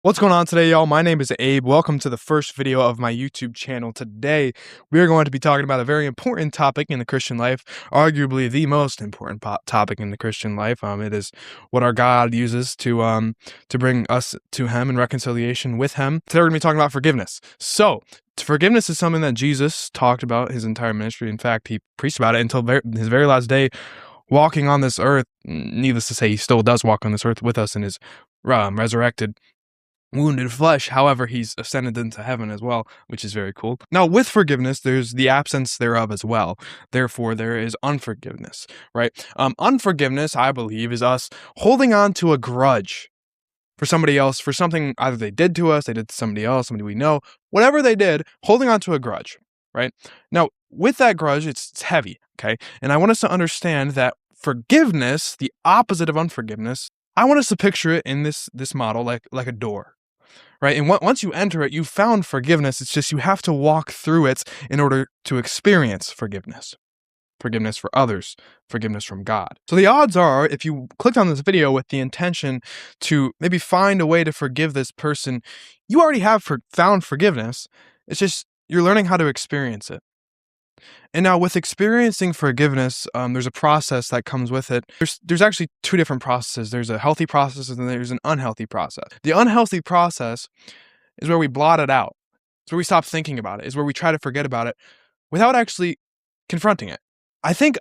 What's going on today, y'all? My name is Abe. Welcome to the first video of my YouTube channel. Today, we are going to be talking about a very important topic in the Christian life, arguably the most important topic in the Christian life. It is what our God uses to bring us to Him in reconciliation with Him. Today, we're going to be talking about forgiveness. So, forgiveness is something that Jesus talked about his entire ministry. In fact, he preached about it until his very last day walking on this earth. Needless to say, he still does walk on this earth with us in his resurrected wounded flesh. However, he's ascended into heaven as well, which is very cool. Now, with forgiveness, there's the absence thereof as well. Therefore, there is unforgiveness, right? Unforgiveness, I believe, is us holding on to a grudge for somebody else, for something either they did to us, they did to somebody else, somebody we know, whatever they did, holding on to a grudge, right? Now, with that grudge, it's heavy, okay? And I want us to understand that forgiveness, the opposite of unforgiveness, I want us to picture it in this model like a door. Right? And once you enter it, you've found forgiveness. It's just you have to walk through it in order to experience forgiveness. Forgiveness for others, forgiveness from God. So the odds are, if you clicked on this video with the intention to maybe find a way to forgive this person, you already have found forgiveness. It's just you're learning how to experience it. And now with experiencing forgiveness, there's a process that comes with it. There's actually two different processes. There's a healthy process and then there's an unhealthy process. The unhealthy process is where we blot it out. It's where we stop thinking about it. It's where we try to forget about it without actually confronting it. I think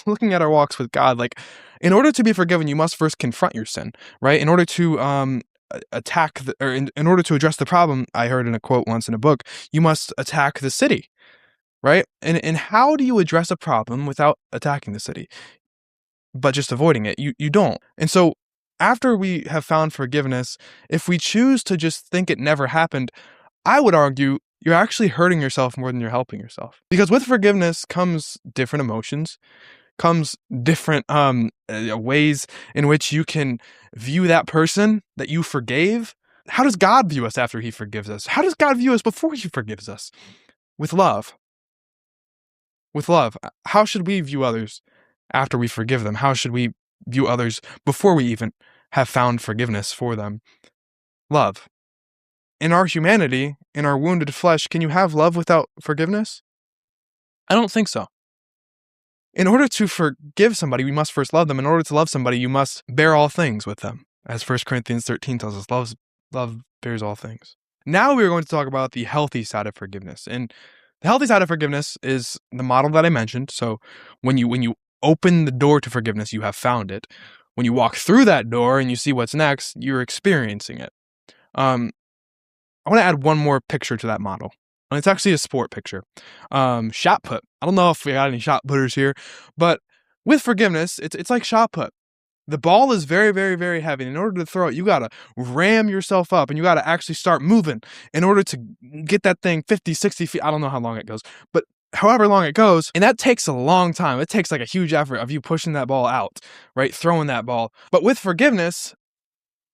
looking at our walks with God, like in order to be forgiven, you must first confront your sin, right? In order to in order to address the problem, I heard in a quote once in a book, you must attack the city. Right? And how do you address a problem without attacking the city, but just avoiding it? You don't. And so after we have found forgiveness, if we choose to just think it never happened, I would argue you're actually hurting yourself more than you're helping yourself. Because with forgiveness comes different emotions, comes different ways in which you can view that person that you forgave. How does God view us after He forgives us? How does God view us before He forgives us? With love. With love. How should we view others after we forgive them? How should we view others before we even have found forgiveness for them? Love. In our humanity, in our wounded flesh, can you have love without forgiveness? I don't think so. In order to forgive somebody, we must first love them. In order to love somebody, you must bear all things with them. As 1 Corinthians 13 tells us, love bears all things. Now we're going to talk about the healthy side of forgiveness. And the healthy side of forgiveness is the model that I mentioned. So when you open the door to forgiveness, you have found it. When you walk through that door and you see what's next, you're experiencing it. I want to add one more picture to that model. And it's actually a sport picture. Shot put. I don't know if we got any shot putters here, but with forgiveness, it's like shot put. The ball is very, very, very heavy. And in order to throw it, you got to ram yourself up and you got to actually start moving in order to get that thing 50, 60 feet. I don't know how long it goes, but however long it goes. And that takes a long time. It takes like a huge effort of you pushing that ball out, right? Throwing that ball. But with forgiveness,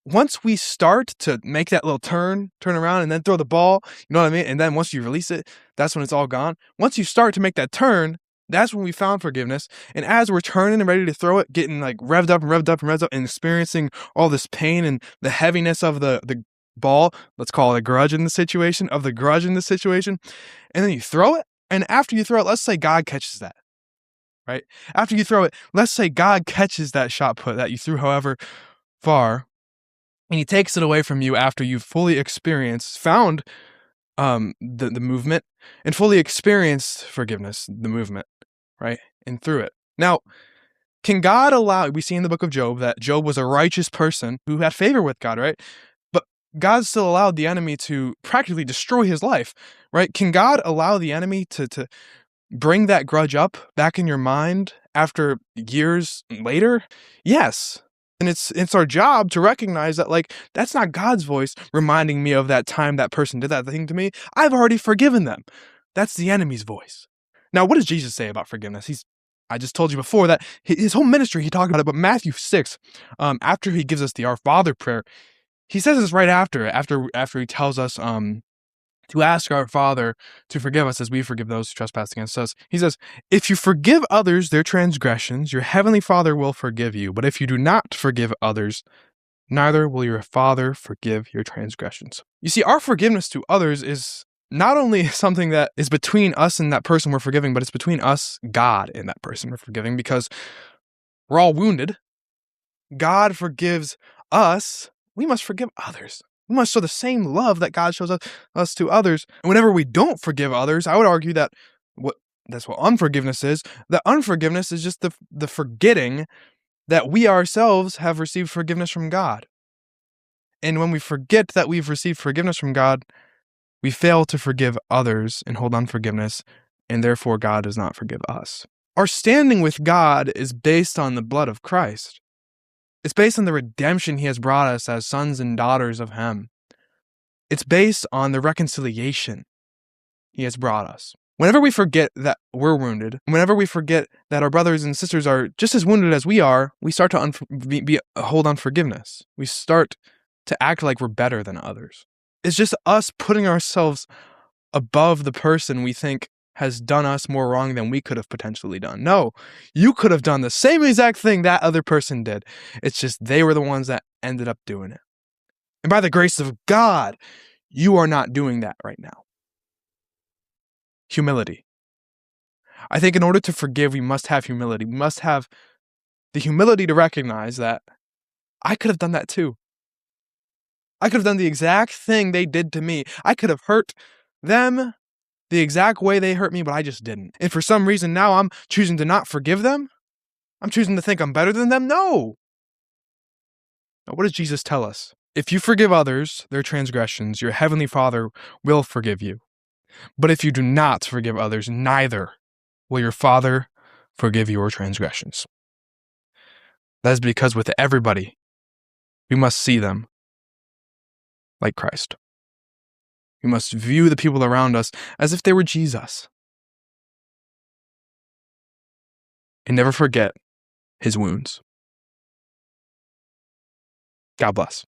once we start to make that little turn around and then throw the ball, you know what I mean? And then once you release it, that's when it's all gone. Once you start to make that turn, that's when we found forgiveness. And as we're turning and ready to throw it, getting like revved up and experiencing all this pain and the heaviness of the ball, let's call it a grudge in the situation, and then you throw it. And after you throw it, let's say God catches that, right? After you throw it, let's say God catches that shot put that you threw however far, and He takes it away from you after you've fully found the movement and fully experienced forgiveness, the movement, right? And through it. Now, can God allow, we see in the book of Job that Job was a righteous person who had favor with God, right? But God still allowed the enemy to practically destroy his life, right? Can God allow the enemy to bring that grudge up back in your mind after years later? Yes. And it's our job to recognize that, like, that's not God's voice reminding me of that time that person did that thing to me. I've already forgiven them. That's the enemy's voice. Now, what does Jesus say about forgiveness? I just told you before that his whole ministry, he talked about it, but Matthew 6, after he gives us the Our Father prayer, he says this right after he tells us to ask our Father to forgive us as we forgive those who trespass against us. He says, if you forgive others their transgressions, your heavenly Father will forgive you. But if you do not forgive others neither will your Father forgive your transgressions. You see, our forgiveness to others is not only something that is between us and that person we're forgiving, but it's between us, God, and that person we're forgiving, because we're all wounded. God forgives us. We must forgive others. We must show the same love that God shows us to others. And whenever we don't forgive others, I would argue that that's what unforgiveness is. That unforgiveness is just the forgetting that we ourselves have received forgiveness from God. And when we forget that we've received forgiveness from God, we fail to forgive others and hold unforgiveness, and therefore God does not forgive us. Our standing with God is based on the blood of Christ. It's based on the redemption he has brought us as sons and daughters of him. It's based on the reconciliation he has brought us. Whenever we forget that we're wounded, whenever we forget that our brothers and sisters are just as wounded as we are, we start to hold unforgiveness. We start to act like we're better than others. It's just us putting ourselves above the person we think has done us more wrong than we could have potentially done. No, you could have done the same exact thing that other person did. It's just they were the ones that ended up doing it. And by the grace of God, you are not doing that right now. Humility. I think in order to forgive, we must have humility. We must have the humility to recognize that I could have done that too. I could have done the exact thing they did to me. I could have hurt them the exact way they hurt me, but I just didn't. And for some reason now I'm choosing to not forgive them. I'm choosing to think I'm better than them. No. Now, what does Jesus tell us? If you forgive others their transgressions, your heavenly Father will forgive you. But if you do not forgive others, neither will your Father forgive your transgressions. That is because with everybody, we must see them like Christ. We must view the people around us as if they were Jesus. And never forget his wounds. God bless.